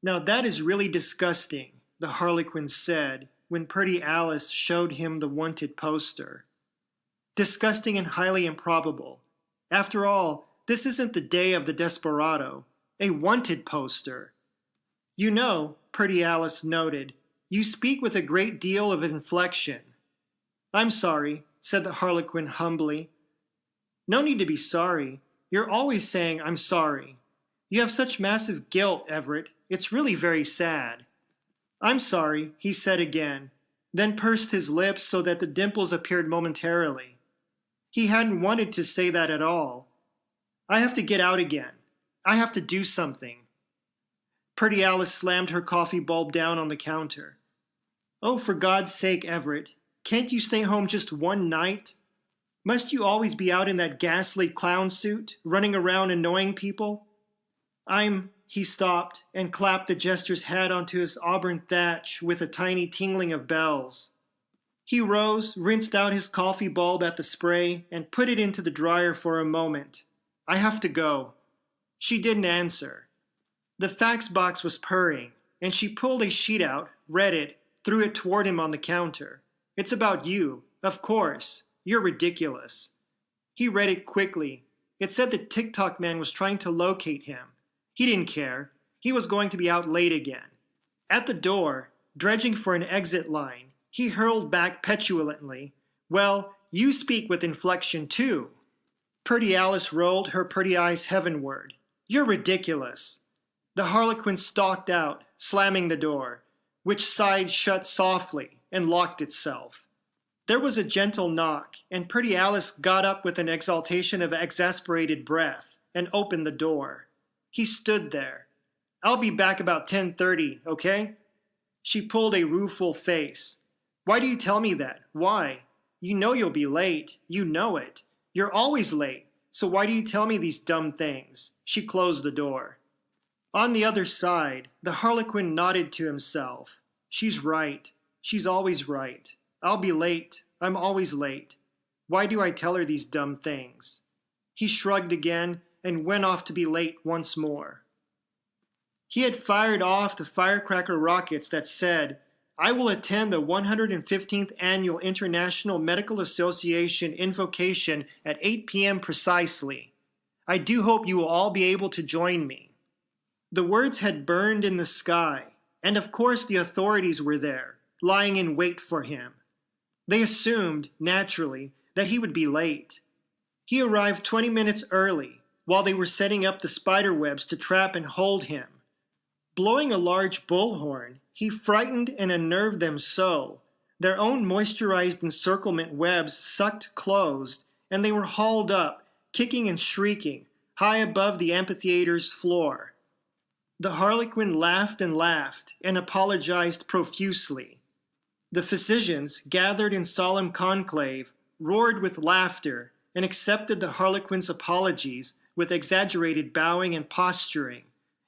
Now that is really disgusting, the Harlequin said when Pretty Alice showed him the wanted poster. Disgusting and highly improbable. After all, this isn't the day of the desperado. A wanted poster. You know, Pretty Alice noted, you speak with a great deal of inflection. I'm sorry, said the Harlequin humbly. No need to be sorry. You're always saying I'm sorry. You have such massive guilt, Everett. It's really very sad. I'm sorry, he said again, then pursed his lips so that the dimples appeared momentarily. He hadn't wanted to say that at all. I have to get out again. I have to do something. Pretty Alice slammed her coffee bulb down on the counter. Oh, for God's sake, Everett, can't you stay home just one night? Must you always be out in that ghastly clown suit, running around annoying people? He stopped and clapped the jester's hat onto his auburn thatch with a tiny tingling of bells. He rose, rinsed out his coffee bulb at the spray, and put it into the dryer for a moment. I have to go. She didn't answer. The fax box was purring, and she pulled a sheet out, read it, threw it toward him on the counter. It's about you, of course. You're ridiculous. He read it quickly. It said the Ticktockman was trying to locate him. He didn't care. He was going to be out late again. At the door, dredging for an exit line, he hurled back petulantly, Well, you speak with inflection too. Pretty Alice rolled her pretty eyes heavenward. You're ridiculous. The Harlequin stalked out, slamming the door, which sighed shut softly and locked itself. There was a gentle knock, and Pretty Alice got up with an exhaltation of exasperated breath and opened the door. He stood there. I'll be back about 10:30, okay? She pulled a rueful face. Why do you tell me that? Why? You know you'll be late. You know it. You're always late. So why do you tell me these dumb things? She closed the door. On the other side, the Harlequin nodded to himself. She's right. She's always right. I'll be late. I'm always late. Why do I tell her these dumb things? He shrugged again and went off to be late once more. He had fired off the firecracker rockets that said, I will attend the 115th Annual International Medical Association invocation at 8 p.m. precisely. I do hope you will all be able to join me. The words had burned in the sky, and of course the authorities were there, lying in wait for him. They assumed, naturally, that he would be late. He arrived 20 minutes early, while they were setting up the spider webs to trap and hold him. Blowing a large bullhorn, he frightened and unnerved them so, their own moisturized encirclement webs sucked closed, and they were hauled up, kicking and shrieking, high above the amphitheater's floor. The Harlequin laughed and apologized profusely. The physicians, gathered in solemn conclave, roared with laughter and accepted the Harlequin's apologies with exaggerated bowing and posturing,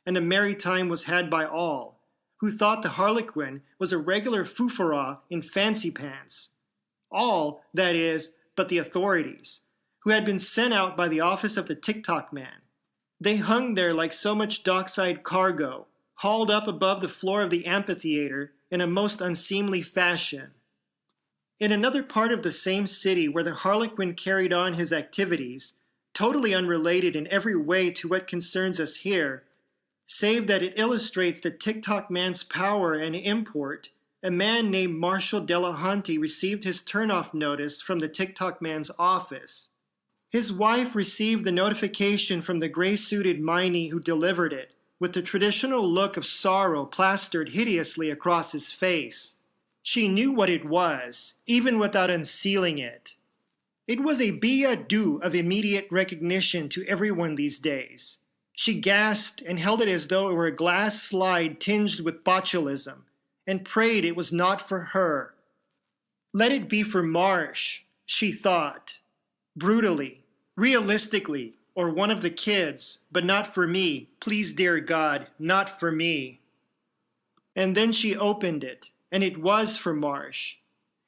and a merry time was had by all, who thought the Harlequin was a regular foofara in fancy pants. All, that is, but the authorities, who had been sent out by the office of the Ticktockman. They hung there like so much dockside cargo, hauled up above the floor of the amphitheater in a most unseemly fashion. In another part of the same city where the Harlequin carried on his activities, totally unrelated in every way to what concerns us here, save that it illustrates the Ticktockman's power and import, a man named Marshall Delahunty received his turnoff notice from the Ticktockman's office. His wife received the notification from the gray-suited Miney who delivered it, with the traditional look of sorrow plastered hideously across his face. She knew what it was, even without unsealing it. It was a billet doux of immediate recognition to everyone these days. She gasped and held it as though it were a glass slide tinged with botulism, and prayed it was not for her. Let it be for Marsh, she thought, brutally, realistically, or one of the kids, but not for me. Please, dear God, not for me. And then she opened it, and it was for Marsh,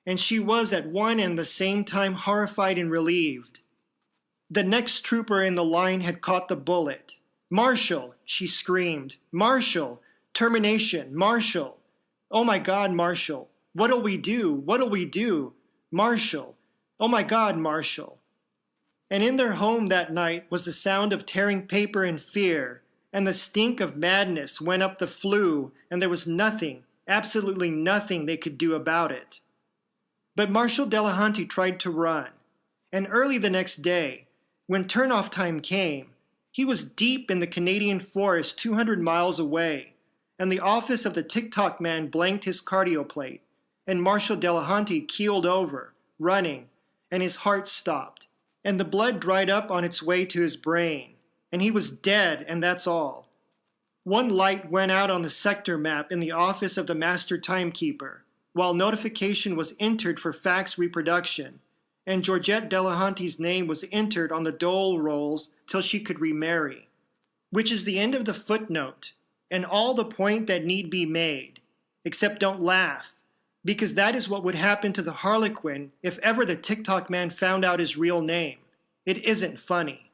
and she was at one and the same time horrified and relieved. The next trooper in the line had caught the bullet. Marshall, she screamed, Marshall, Termination. Marshall. Oh my God, Marshall. What'll we do? What'll we do? Marshall. Oh my God, Marshall. And in their home that night was the sound of tearing paper in fear, and the stink of madness went up the flue, and there was nothing, absolutely nothing they could do about it. But Marshal Delahunty tried to run, and early the next day, when turn-off time came, he was deep in the Canadian forest 200 miles away, and the office of the Ticktockman blanked his cardio plate, and Marshal Delahunty keeled over, running, and his heart stopped, and the blood dried up on its way to his brain, and he was dead, and that's all. One light went out on the sector map in the office of the master timekeeper, while notification was entered for fax reproduction, and Georgette Delahunty's name was entered on the dole rolls till she could remarry. Which is the end of the footnote, and all the point that need be made, except don't laugh, because that is what would happen to the Harlequin if ever the Ticktockman found out his real name. It isn't funny.